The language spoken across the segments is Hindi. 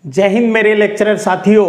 जय हिंद मेरे लेक्चरर साथियों,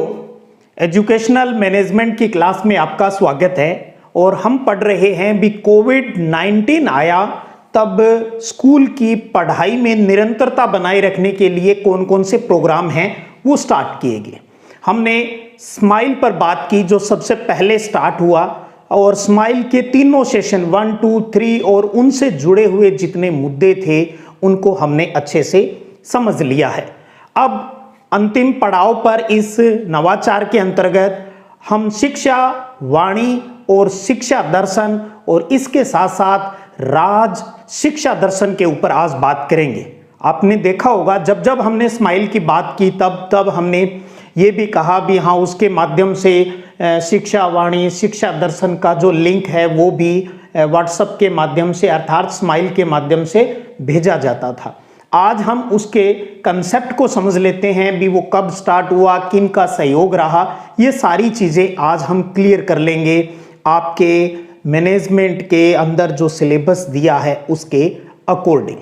एजुकेशनल मैनेजमेंट की क्लास में आपका स्वागत है। और हम पढ़ रहे हैं भी कोविड-19 आया तब स्कूल की पढ़ाई में निरंतरता बनाए रखने के लिए कौन कौन से प्रोग्राम हैं वो स्टार्ट किए गए। हमने स्माइल पर बात की जो सबसे पहले स्टार्ट हुआ, और स्माइल के तीनों सेशन 1, 2, 3 और उनसे जुड़े हुए जितने मुद्दे थे उनको हमने अच्छे से समझ लिया है। अब अंतिम पड़ाव पर इस नवाचार के अंतर्गत हम शिक्षा वाणी और शिक्षा दर्शन और इसके साथ साथ राज शिक्षा दर्शन के ऊपर आज बात करेंगे। आपने देखा होगा जब जब हमने स्माइल की बात की तब हमने ये भी कहा भी हाँ, उसके माध्यम से शिक्षा वाणी शिक्षा दर्शन का जो लिंक है वो भी व्हाट्सएप के माध्यम से अर्थात स्माइल के माध्यम से भेजा जाता था। आज हम उसके कंसेप्ट को समझ लेते हैं भी वो कब स्टार्ट हुआ, किन का सहयोग रहा, ये सारी चीज़ें आज हम क्लियर कर लेंगे आपके मैनेजमेंट के अंदर जो सिलेबस दिया है उसके अकॉर्डिंग।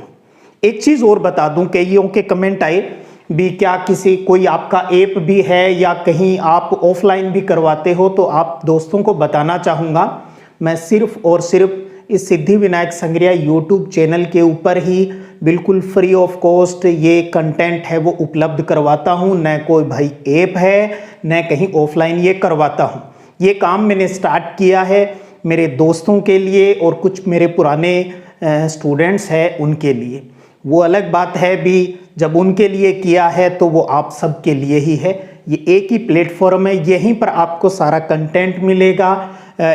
एक चीज़ और बता दूं, कईयों के कमेंट आए भी क्या किसी कोई आपका ऐप भी है या कहीं आप ऑफलाइन भी करवाते हो, तो आप दोस्तों को बताना चाहूँगा मैं सिर्फ और सिर्फ इस सिद्धि विनायक संग्रह यूट्यूब चैनल के ऊपर ही बिल्कुल फ्री ऑफ कॉस्ट ये कंटेंट है वो उपलब्ध करवाता हूँ। न कोई भाई ऐप है न कहीं ऑफलाइन ये करवाता हूँ। ये काम मैंने स्टार्ट किया है मेरे दोस्तों के लिए और कुछ मेरे पुराने स्टूडेंट्स हैं उनके लिए। वो अलग बात है भी जब उनके लिए किया है तो वो आप सब के लिए ही है। ये एक ही प्लेटफॉर्म है, यहीं पर आपको सारा कंटेंट मिलेगा,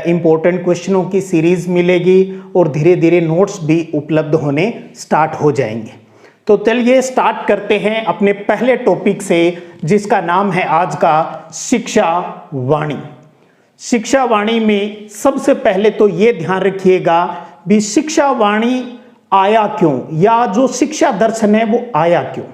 इम्पोर्टेंट क्वेश्चनों की सीरीज मिलेगी और धीरे धीरे नोट्स भी उपलब्ध होने स्टार्ट हो जाएंगे। तो चलिए स्टार्ट करते हैं अपने पहले टॉपिक से जिसका नाम है आज का शिक्षा वाणी। शिक्षा वाणी में सबसे पहले तो ये ध्यान रखिएगा भी शिक्षा वाणी आया क्यों, या जो शिक्षा दर्शन है वो आया क्यों।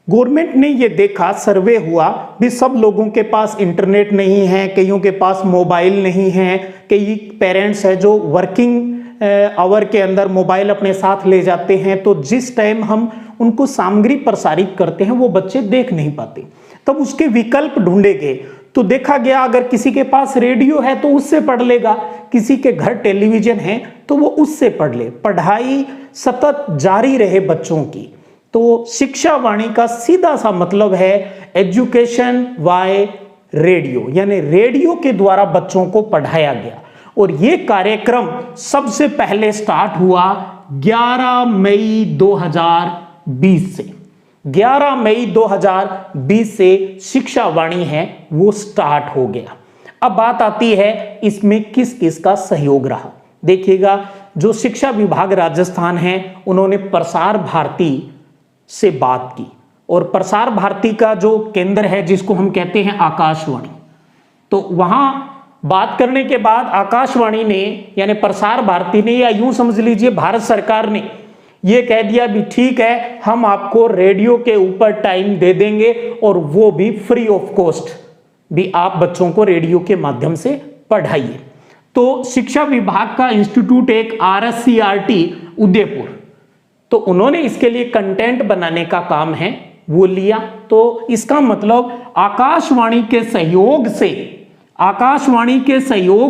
गवर्नमेंट ने ये देखा, सर्वे हुआ भी सब लोगों के पास इंटरनेट नहीं है, कईयों के पास मोबाइल नहीं है, कई पेरेंट्स हैं जो वर्किंग आवर के अंदर मोबाइल अपने साथ ले जाते हैं, तो जिस टाइम हम उनको सामग्री प्रसारित करते हैं वो बच्चे देख नहीं पाते। तब उसके विकल्प ढूंढे गए तो देखा गया अगर किसी के पास रेडियो है तो उससे पढ़ लेगा, किसी के घर टेलीविजन है तो वो उससे पढ़ ले, पढ़ाई सतत जारी रहे बच्चों की। तो शिक्षा वाणी का सीधा सा मतलब है एजुकेशन बाय रेडियो, यानी रेडियो के द्वारा बच्चों को पढ़ाया गया। और ये कार्यक्रम सबसे पहले स्टार्ट हुआ 11 मई 2020 से। 11 मई 2020 से शिक्षा वाणी है वो स्टार्ट हो गया। अब बात आती है इसमें किस किस का सहयोग रहा। देखिएगा जो शिक्षा विभाग राजस्थान है उन्होंने प्रसार भारती से बात की, और प्रसार भारती का जो केंद्र है जिसको हम कहते हैं आकाशवाणी, तो वहां बात करने के बाद आकाशवाणी ने यानी प्रसार भारती ने या यूं समझ लीजिए भारत सरकार ने ये कह दिया भी ठीक है हम आपको रेडियो के ऊपर टाइम दे देंगे और वो भी फ्री ऑफ कॉस्ट, भी आप बच्चों को रेडियो के माध्यम से पढ़ाइए। तो शिक्षा विभाग का इंस्टीट्यूट एक RSCRT उदयपुर, तो उन्होंने इसके लिए कंटेंट बनाने का काम है वो लिया। तो इसका मतलब आकाशवाणी के सहयोग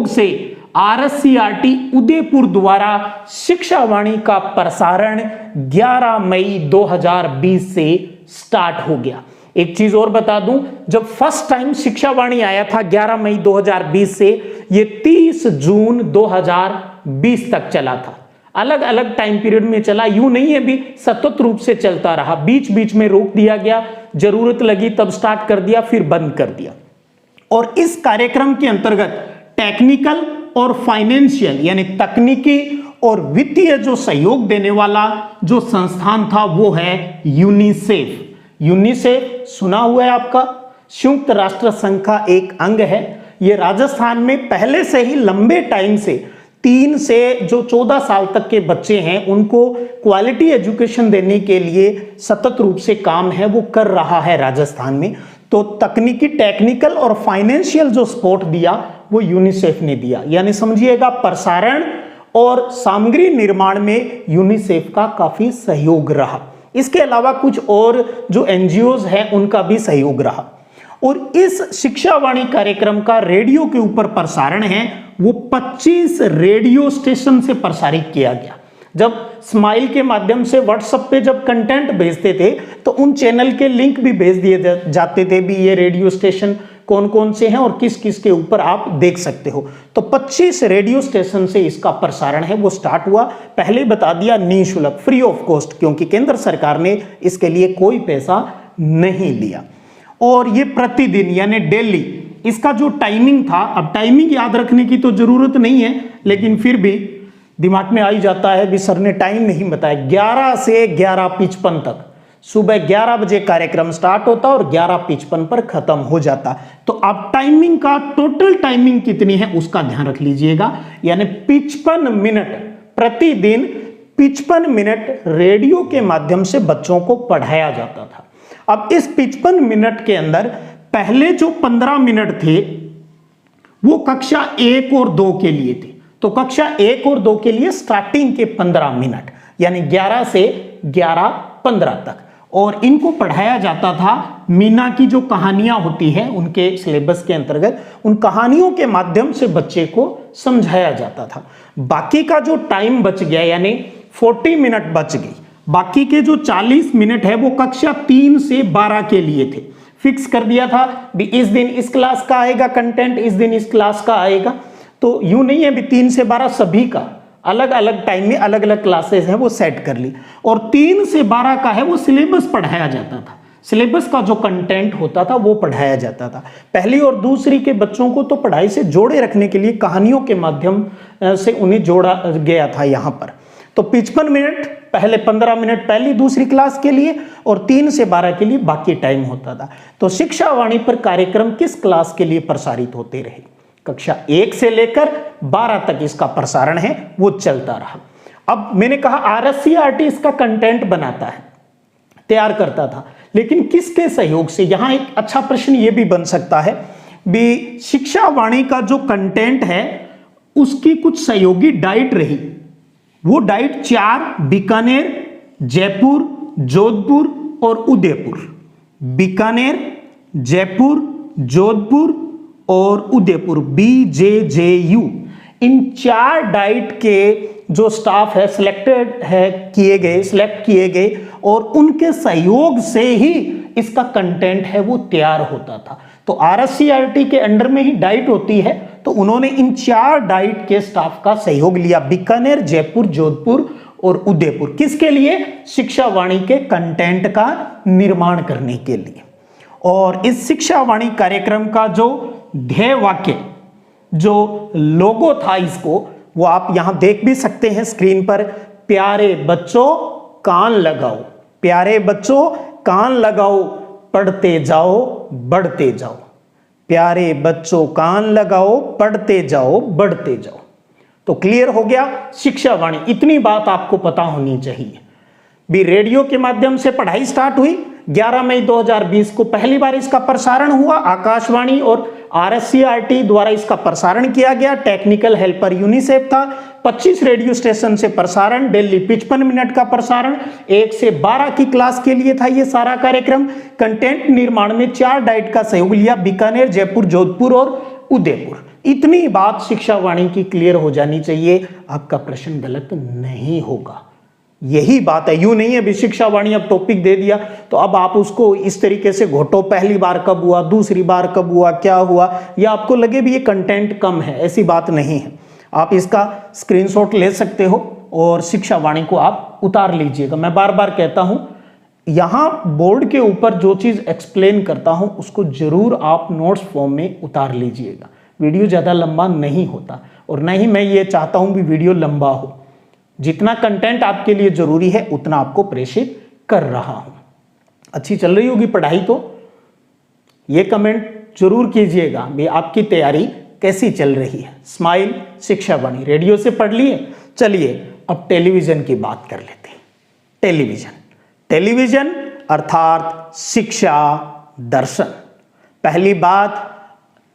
से RSCRT उदयपुर द्वारा शिक्षा वाणी का प्रसारण 11 मई 2020 से स्टार्ट हो गया। एक चीज और बता दूं, जब फर्स्ट टाइम शिक्षा वाणी आया था 11 मई 2020 से, ये 30 जून 2020 तक चला था। अलग अलग टाइम पीरियड में चला, यूं नहीं है भी सतत रूप से चलता रहा, बीच बीच में रोक दिया गया, जरूरत लगी तब स्टार्ट कर दिया फिर बंद कर दिया। और इस कार्यक्रम के अंतर्गत टेक्निकल और फाइनेंशियल यानी तकनीकी और वित्तीय जो सहयोग देने वाला जो संस्थान था वो है यूनिसेफ। यूनिसेफ सुना हुआ है आपका, संयुक्त राष्ट्र संघ का एक अंग है। ये राजस्थान में पहले से ही लंबे टाइम से 3 से जो 14 साल तक के बच्चे हैं उनको क्वालिटी एजुकेशन देने के लिए सतत रूप से काम है वो कर रहा है राजस्थान में। तो तकनीकी टेक्निकल और फाइनेंशियल जो सपोर्ट दिया वो यूनिसेफ ने दिया, यानी समझिएगा प्रसारण और सामग्री निर्माण में यूनिसेफ का काफी सहयोग रहा। इसके अलावा कुछ और जो एनजीओज हैं उनका भी सहयोग रहा। और इस शिक्षा वाणी कार्यक्रम का रेडियो के ऊपर प्रसारण है वो 25 रेडियो स्टेशन से प्रसारित किया गया। जब स्माइल के माध्यम से व्हाट्सएप पे जब कंटेंट भेजते थे तो उन चैनल के लिंक भी भेज दिए जाते थे भी ये रेडियो स्टेशन कौन कौन से हैं और किस किस के ऊपर आप देख सकते हो। तो 25 रेडियो स्टेशन से इसका प्रसारण है वो स्टार्ट हुआ। पहले बता दिया निःशुल्क, फ्री ऑफ कॉस्ट, क्योंकि केंद्र सरकार ने इसके लिए कोई पैसा नहीं लिया। और ये प्रतिदिन यानी डेली, इसका जो टाइमिंग था, अब टाइमिंग याद रखने की तो जरूरत नहीं है लेकिन फिर भी दिमाग में आ ही जाता है भी सर ने टाइम नहीं बताया। 11 से 11:55 तक, सुबह 11 बजे कार्यक्रम स्टार्ट होता और 11:55 पर खत्म हो जाता। तो आप टाइमिंग का टोटल टाइमिंग कितनी है उसका ध्यान रख लीजिएगा, यानी 55 मिनट प्रतिदिन, 55 मिनट रेडियो के माध्यम से बच्चों को पढ़ाया जाता था। अब इस 55 मिनट के अंदर पहले जो 15 मिनट थे वो कक्षा 1 और 2 के लिए थे। तो कक्षा 1 और 2 के लिए स्टार्टिंग के 15 मिनट यानी 11 से 11:15 तक, और इनको पढ़ाया जाता था मीना की जो कहानियां होती हैं उनके सिलेबस के अंतर्गत, उन कहानियों के माध्यम से बच्चे को समझाया जाता था। बाकी का जो टाइम बच गया यानी 40 मिनट बच गई, बाकी के जो 40 मिनट है वो कक्षा 3 से 12 के लिए थे। फिक्स कर दिया था भी इस दिन इस क्लास का आएगा कंटेंट, इस दिन इस क्लास का आएगा। तो यूं नहीं है भी 3 से 12 सभी का अलग अलग टाइम में अलग अलग क्लासेस हैं वो सेट कर ली, और 3 से 12 का है वो सिलेबस पढ़ाया जाता था। सिलेबस का जो कंटेंट होता था वो पढ़ाया जाता था। पहली और दूसरी के बच्चों को तो पढ़ाई से जोड़े रखने के लिए कहानियों के माध्यम से उन्हें जोड़ा गया था यहाँ पर। तो 55 मिनट, पहले 15 मिनट पहली दूसरी क्लास के लिए और 3 से 12 के लिए बाकी टाइम होता था। तो शिक्षा वाणी पर कार्यक्रम किस क्लास के लिए प्रसारित होते रहे? कक्षा 1 से लेकर 12 तक इसका प्रसारण है वो चलता रहा। अब मैंने कहा आरएससीईआरटी इसका कंटेंट बनाता है, तैयार करता था, लेकिन किसके सहयोग से? यहां एक अच्छा प्रश्न ये भी बन सकता है भी शिक्षा वाणी का जो कंटेंट है उसकी कुछ सहयोगी डाइट रही। वो डाइट 4 बीकानेर, जयपुर, जोधपुर और उदयपुर। बीकानेर, जयपुर, जोधपुर और उदयपुर, BJJU, इन 4 डाइट के जो स्टाफ है सिलेक्ट किए गए और उनके सहयोग से ही इसका कंटेंट है वो तैयार होता था। तो आरएससीईआरटी के अंडर में ही डाइट होती है, तो उन्होंने इन 4 डाइट के स्टाफ का सहयोग लिया, बीकानेर, जयपुर, जोधपुर और उदयपुर। किसके लिए? शिक्षा वाणी के कंटेंट का निर्माण करने के लिए। और इस शिक्षा वाणी कार्यक्रम का जो ध्येय वाक्य, जो लोगो था इसको, वो आप यहां देख भी सकते हैं स्क्रीन पर। प्यारे बच्चों कान लगाओ, प्यारे बच्चों कान लगाओ, पढ़ते जाओ बढ़ते जाओ। प्यारे बच्चों कान लगाओ, पढ़ते जाओ बढ़ते जाओ। तो क्लियर हो गया शिक्षा वाणी। इतनी बात आपको पता होनी चाहिए भी रेडियो के माध्यम से पढ़ाई स्टार्ट हुई। 11 मई 2020 को पहली बार इसका प्रसारण हुआ। आकाशवाणी और आरएससीईआरटी द्वारा इसका प्रसारण किया गया। टेक्निकल हेल्पर यूनिसेफ था। 25 रेडियो स्टेशन से प्रसारण, डेली 55 मिनट का प्रसारण, 1 से 12 की क्लास के लिए था ये सारा कार्यक्रम। कंटेंट निर्माण में 4 डाइट का सहयोग लिया, बीकानेर, जयपुर, जोधपुर और उदयपुर। इतनी बात शिक्षा वाणी की क्लियर हो जानी चाहिए, आपका प्रश्न गलत नहीं होगा। यही बात है, यूं नहीं है भी शिक्षा वाणी अब टॉपिक दे दिया तो अब आप उसको इस तरीके से घोटो, पहली बार कब हुआ, दूसरी बार कब हुआ, क्या हुआ, या आपको लगे भी ये कंटेंट कम है, ऐसी बात नहीं है। आप इसका स्क्रीनशॉट ले सकते हो और शिक्षा वाणी को आप उतार लीजिएगा। मैं बार बार कहता हूं यहां बोर्ड के ऊपर जो चीज एक्सप्लेन करता हूं उसको जरूर आप नोट्स फॉर्म में उतार लीजिएगा। वीडियो ज्यादा लंबा नहीं होता और न ही मैं ये चाहता हूं भी वीडियो लंबा हो। जितना कंटेंट आपके लिए जरूरी है उतना आपको प्रेषित कर रहा हूं। अच्छी चल रही होगी पढ़ाई तो ये कमेंट जरूर कीजिएगा भी आपकी तैयारी कैसी चल रही है। स्माइल शिक्षा वाणी रेडियो से पढ़ लिए, चलिए अब टेलीविजन की बात कर लेते हैं। टेलीविजन अर्थात शिक्षा दर्शन। पहली बात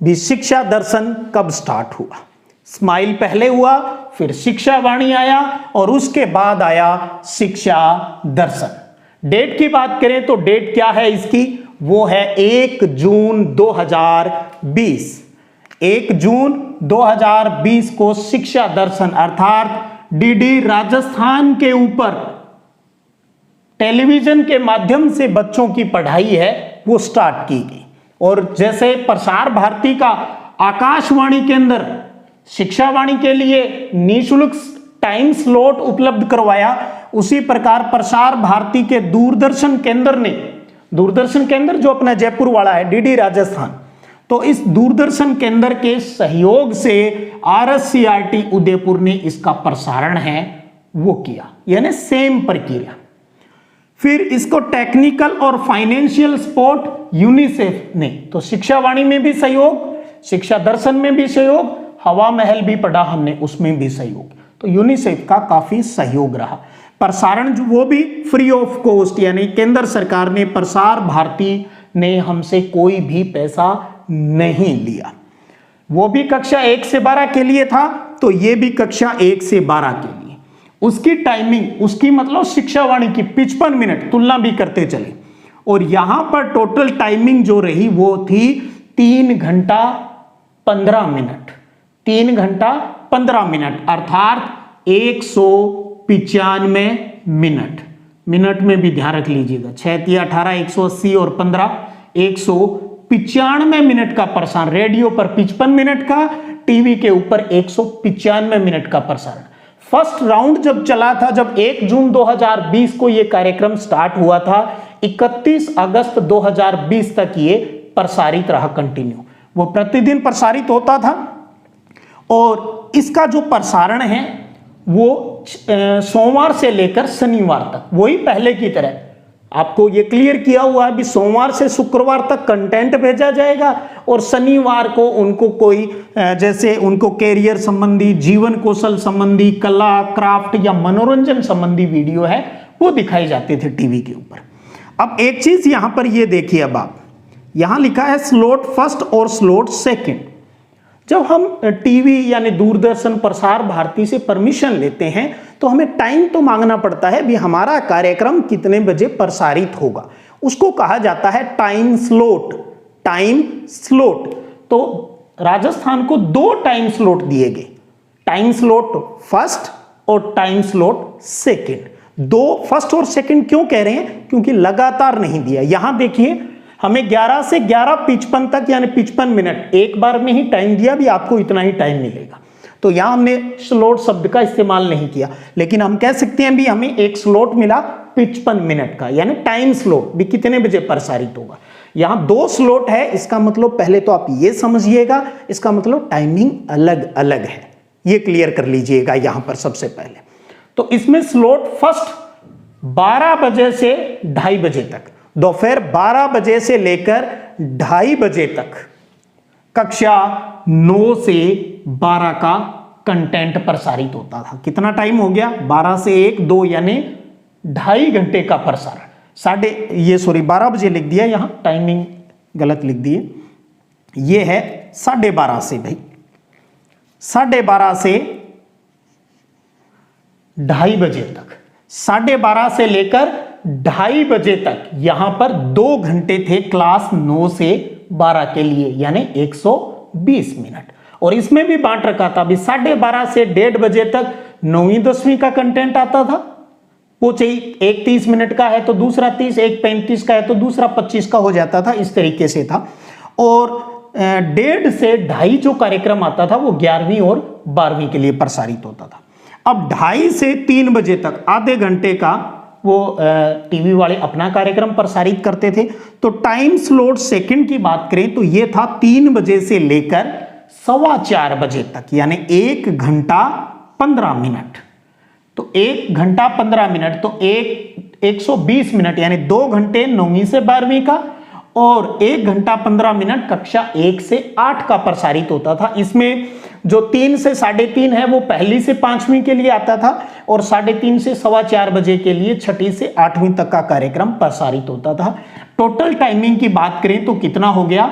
भी शिक्षा दर्शन कब स्टार्ट हुआ? स्माइल पहले हुआ, फिर शिक्षा वाणी आया और उसके बाद आया शिक्षा दर्शन। डेट की बात करें तो डेट क्या है इसकी, वो है 1 जून 2020। 1 जून 2020 को शिक्षा दर्शन अर्थात डीडी राजस्थान के ऊपर टेलीविजन के माध्यम से बच्चों की पढ़ाई है वो स्टार्ट की गई। और जैसे प्रसार भारती का आकाशवाणी के अंदर शिक्षावाणी के लिए निःशुल्क टाइम स्लॉट उपलब्ध करवाया, उसी प्रकार प्रसार भारती के दूरदर्शन केंद्र ने, दूरदर्शन केंद्र जो अपना जयपुर वाला है डीडी राजस्थान, तो इस दूरदर्शन केंद्र के सहयोग से RSCRT उदयपुर ने इसका प्रसारण है वो किया, यानी सेम प्रक्रिया। फिर इसको टेक्निकल और फाइनेंशियल सपोर्ट यूनिसेफ ने, तो शिक्षावाणी में भी सहयोग, शिक्षा दर्शन में भी सहयोग, हवा महल भी पढ़ा हमने उसमें भी सहयोग, तो यूनिसेफ का काफी सहयोग रहा। प्रसारण जो वो भी फ्री ऑफ कॉस्ट, यानी केंद्र सरकार ने, प्रसार भारती ने हमसे कोई भी पैसा नहीं लिया। वो भी कक्षा 1 से 12 के लिए था, तो ये भी कक्षा 1 से 12 के लिए। उसकी टाइमिंग, उसकी मतलब शिक्षावाणी की 55 मिनट, तुलना भी करते चले, और यहां पर टोटल टाइमिंग जो रही वो थी 3 घंटा 15 मिनट। 3 घंटा 15 मिनट अर्थात 195 मिनट। मिनट में भी ध्यान रख लीजिएगा, 6 18 180 और 15 195 मिनट का प्रसारण। रेडियो पर 55 मिनट का, टीवी के ऊपर 195 मिनट का प्रसारण। फर्स्ट राउंड जब चला था, जब 1 जून 2020 को यह कार्यक्रम स्टार्ट हुआ था, 31 अगस्त 2020 तक ये प्रसारित रहा कंटिन्यू, वो प्रतिदिन प्रसारित होता था। और इसका जो प्रसारण है वो सोमवार से लेकर शनिवार तक, वही पहले की तरह आपको ये क्लियर किया हुआ है भी सोमवार से शुक्रवार तक कंटेंट भेजा जाएगा, और शनिवार को उनको कोई जैसे उनको कैरियर संबंधी, जीवन कौशल संबंधी, कला क्राफ्ट या मनोरंजन संबंधी वीडियो है वो दिखाए जाते थे टीवी के ऊपर। अब एक चीज यहां पर ये देखिए, अब आप यहां लिखा है स्लॉट फर्स्ट और स्लॉट सेकंड। जब हम टीवी यानी दूरदर्शन प्रसार भारती से परमिशन लेते हैं तो हमें टाइम तो मांगना पड़ता है भी हमारा कार्यक्रम कितने बजे प्रसारित होगा, उसको कहा जाता है टाइम स्लॉट। टाइम स्लॉट, तो राजस्थान को 2 टाइम स्लॉट दिए गए, टाइम स्लॉट फर्स्ट और टाइम स्लॉट सेकंड। 2 फर्स्ट और सेकंड क्यों कह रहे हैं, क्योंकि लगातार नहीं दिया। यहां देखिए हमें 11 से 11:55 तक यानी 55 मिनट एक बार में ही टाइम दिया भी आपको इतना ही टाइम मिलेगा, तो यहां हमने स्लॉट शब्द का इस्तेमाल नहीं किया, लेकिन हम कह सकते हैं भी हमें एक स्लॉट मिला 55 मिनट का, यानी टाइम स्लॉट भी कितने बजे प्रसारित होगा। यहां 2 स्लॉट है, इसका मतलब पहले तो आप ये समझिएगा, इसका मतलब टाइमिंग अलग अलग है, ये क्लियर कर लीजिएगा यहां पर सबसे पहले। तो इसमें स्लॉट फर्स्ट 12 बजे से 2:30 बजे तक, दोपहर 12 बजे से लेकर 2:30 बजे तक कक्षा 9 से 12 का कंटेंट प्रसारित होता था। कितना टाइम हो गया, 12 से 1 2 यानी 2.5 घंटे का प्रसारण। 12 बजे लिख दिया, यहां टाइमिंग गलत लिख दिए, ये है 12:30 से, भाई 12:30 से 2:30 बजे तक, 12:30 से लेकर 2:30 बजे तक यहां पर 2 घंटे थे क्लास 9 से 12 के लिए, यानी 120 मिनट। और इसमें भी बांट रखा था भी 12:30 से 1:30 बजे तक 9वीं 10वीं का कंटेंट आता था, वो चाहिए एक 30 मिनट का है तो दूसरा 30, एक 35 का है तो दूसरा 25 का हो जाता था, इस तरीके से था। और 1:30 से 2:30 जो कार्यक्रम आता था वो 11वीं और 12वीं के लिए प्रसारित होता था। अब 2:30 से 3 बजे तक आधे घंटे का वो टीवी वाले अपना कार्यक्रम प्रसारित करते थे। तो टाइम स्लॉट सेकंड की बात करें तो ये था 3 बजे से लेकर 4:15 बजे तक, यानी 1 घंटा 15 मिनट। तो 1 घंटा 15 मिनट तो 120 मिनट, यानी 2 घंटे 9वीं से 12वीं का, और 1 घंटा 15 मिनट कक्षा 1 से 8 का प्रसारित होता था। इसमें जो 3 से 3:30 है वो 1ली से 5वीं के लिए आता था, और 3:30 से 4:15 बजे के लिए 6ठी से 8वीं तक का कार्यक्रम प्रसारित होता था। टोटल टाइमिंग की बात करें तो कितना हो गया,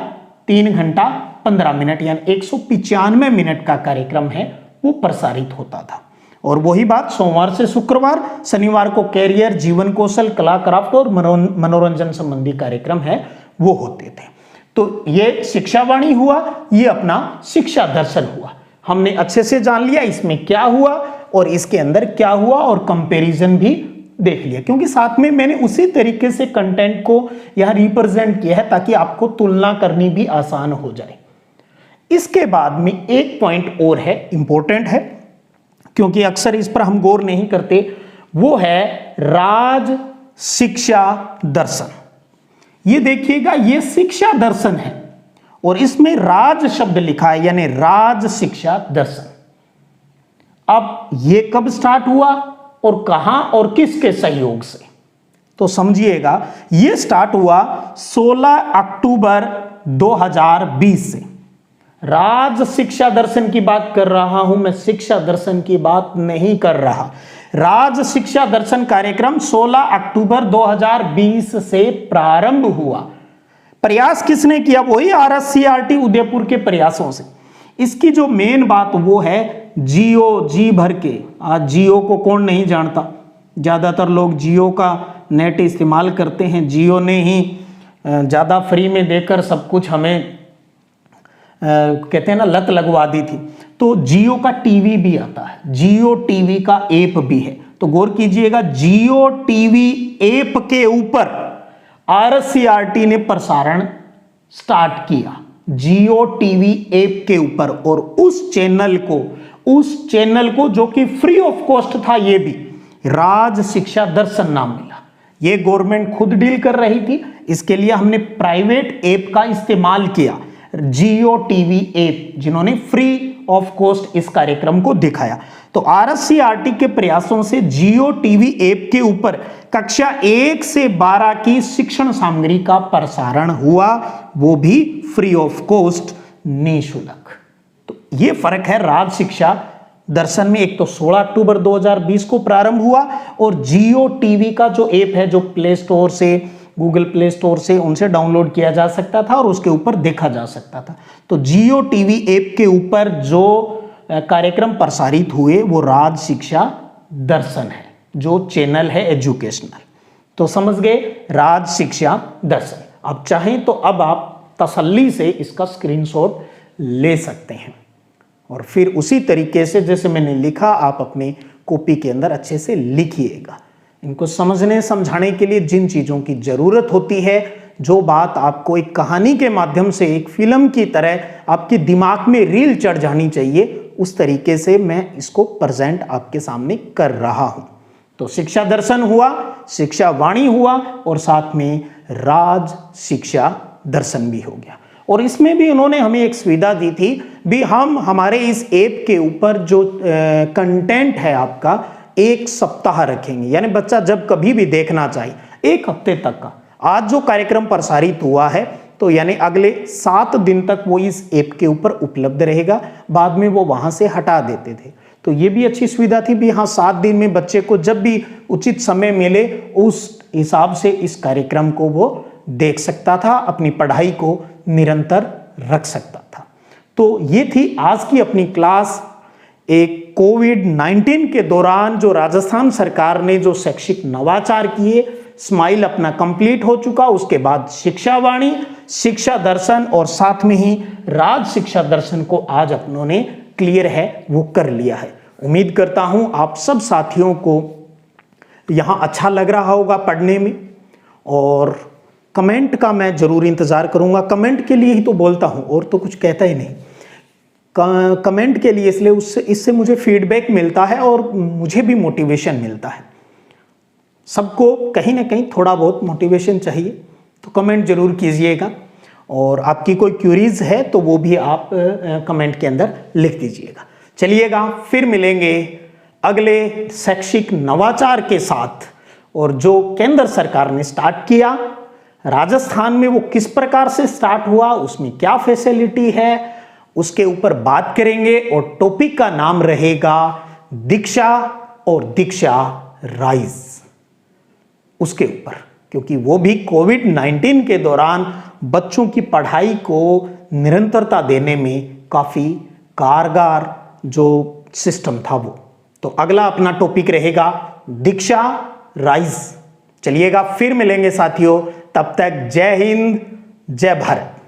3 घंटा 15 मिनट, यानी 195 मिनट का कार्यक्रम है वो प्रसारित होता था। और वही बात सोमवार से शुक्रवार, शनिवार को कैरियर, जीवन कौशल, कला, क्राफ्ट और मनोरंजन संबंधी कार्यक्रम है वो होते थे। तो ये शिक्षावाणी हुआ, ये अपना शिक्षा दर्शन हुआ। हमने अच्छे से जान लिया इसमें क्या हुआ और इसके अंदर क्या हुआ और कंपैरिजन भी देख लिया, क्योंकि साथ में मैंने उसी तरीके से कंटेंट को यहां रिप्रेजेंट किया है ताकि आपको तुलना करनी भी आसान हो जाए। इसके बाद में एक पॉइंट और है, इंपॉर्टेंट है, क्योंकि अक्सर इस पर हम गौर नहीं करते, वो है राज शिक्षा दर्शन। ये देखिएगा, ये शिक्षा दर्शन है और इसमें राज शब्द लिखा है, यानी राज शिक्षा दर्शन। अब ये कब स्टार्ट हुआ और कहां और किसके सहयोग से, तो समझिएगा ये स्टार्ट हुआ 16 अक्टूबर 2020 से। राज शिक्षा दर्शन की बात कर रहा हूं मैं, शिक्षा दर्शन की बात नहीं कर रहा। राज शिक्षा दर्शन कार्यक्रम 16 अक्टूबर 2020 से प्रारंभ हुआ। प्रयास किसने किया? वही RSCRT उदयपुर के प्रयासों से। इसकी जो मेन बात वो है जियो, जी भर के। आज जियो को कौन नहीं जानता, ज्यादातर लोग जियो का नेट इस्तेमाल करते हैं। जियो ने ही ज्यादा फ्री में देकर सब कुछ हमें कहते हैं ना लत लगवा दी थी। तो जियो का टीवी भी आता है, जियो टीवी का ऐप भी है। तो गौर कीजिएगा, जियो टीवी ऐप के ऊपर RSCRT ने प्रसारण स्टार्ट किया, जियो टीवी ऐप के ऊपर। और उस चैनल को जो कि फ्री ऑफ कॉस्ट था, ये भी राज शिक्षा दर्शन नाम मिला। ये गवर्नमेंट खुद डील कर रही थी, इसके लिए हमने प्राइवेट ऐप का इस्तेमाल किया, जियो टीवी ऐप, जिन्होंने फ्री ऑफ कॉस्ट इस कार्यक्रम को दिखाया। तो RSCRT के प्रयासों से जियो टीवी ऐप के ऊपर कक्षा 1 से 12 की शिक्षण सामग्री का प्रसारण हुआ, वो भी फ्री ऑफ कॉस्ट, निःशुल्क। तो ये फर्क है राज शिक्षा दर्शन में। एक तो 16 अक्टूबर 2020 को प्रारंभ हुआ और जियो टीवी का जो ऐप है, जो प्ले स्टोर से, गूगल प्ले स्टोर से उनसे डाउनलोड किया जा सकता था और उसके ऊपर देखा जा सकता था। तो जियो टीवी ऐप के ऊपर जो कार्यक्रम प्रसारित हुए वो राज शिक्षा दर्शन है, जो चैनल है एजुकेशनल। तो समझ गए, राज शिक्षा दर्शन। अब चाहें तो अब आप तसल्ली से इसका स्क्रीनशॉट ले सकते हैं और फिर उसी तरीके से जैसे मैंने लिखा आप अपनी कॉपी के अंदर अच्छे से लिखिएगा। इनको समझने समझाने के लिए जिन चीज़ों की ज़रूरत होती है, जो बात आपको एक कहानी के माध्यम से, एक फिल्म की तरह आपके दिमाग में रील चढ़ जानी चाहिए, उस तरीके से मैं इसको प्रेजेंट आपके सामने कर रहा हूं। तो शिक्षा दर्शन हुआ, शिक्षा वाणी हुआ और साथ में राज शिक्षा दर्शन भी हो गया। और इसमें भी उन्होंने हमें एक सुविधा दी थी भी, हम हमारे इस ऐप के ऊपर जो कंटेंट है आपका 1 सप्ताह रखेंगे, यानी बच्चा जब कभी भी देखना चाहे 1 हफ्ते तक का। आज जो कार्यक्रम प्रसारित हुआ है तो यानी अगले 7 दिन तक वो इस ऐप के ऊपर उपलब्ध रहेगा, बाद में वो वहां से हटा देते थे। तो ये भी अच्छी सुविधा थी भी, हाँ 7 दिन में बच्चे को जब भी उचित समय मिले उस हिसाब से इस कार्यक्रम को वो देख सकता था, अपनी पढ़ाई को निरंतर रख सकता था। तो ये थी आज की अपनी क्लास। एक कोविड-19 के दौरान जो राजस्थान सरकार ने जो शैक्षिक नवाचार किए, स्माइल अपना कंप्लीट हो चुका। उसके बाद शिक्षा वाणी, शिक्षा दर्शन और साथ में ही राज शिक्षा दर्शन को आज अपनों ने क्लियर है वो कर लिया है। उम्मीद करता हूं आप सब साथियों को यहां अच्छा लग रहा होगा पढ़ने में, और कमेंट का मैं जरूर इंतजार करूंगा। कमेंट के लिए ही तो बोलता हूं और तो कुछ कहता ही नहीं। कमेंट के लिए इसलिए इससे मुझे फीडबैक मिलता है और मुझे भी मोटिवेशन मिलता है। सबको कहीं ना कहीं थोड़ा बहुत मोटिवेशन चाहिए, तो कमेंट जरूर कीजिएगा। और आपकी कोई क्यूरीज है तो वो भी आप कमेंट के अंदर लिख दीजिएगा। चलिएगा, फिर मिलेंगे अगले शैक्षिक नवाचार के साथ, और जो केंद्र सरकार ने स्टार्ट किया राजस्थान में वो किस प्रकार से स्टार्ट हुआ, उसमें क्या फैसिलिटी है, उसके ऊपर बात करेंगे। और टॉपिक का नाम रहेगा दीक्षा और दीक्षा राइज, उसके ऊपर, क्योंकि वो भी कोविड-19 के दौरान बच्चों की पढ़ाई को निरंतरता देने में काफ़ी कारगर जो सिस्टम था वो। तो अगला अपना टॉपिक रहेगा दीक्षा राइज। चलिएगा फिर मिलेंगे साथियों, तब तक जय हिंद जय भारत।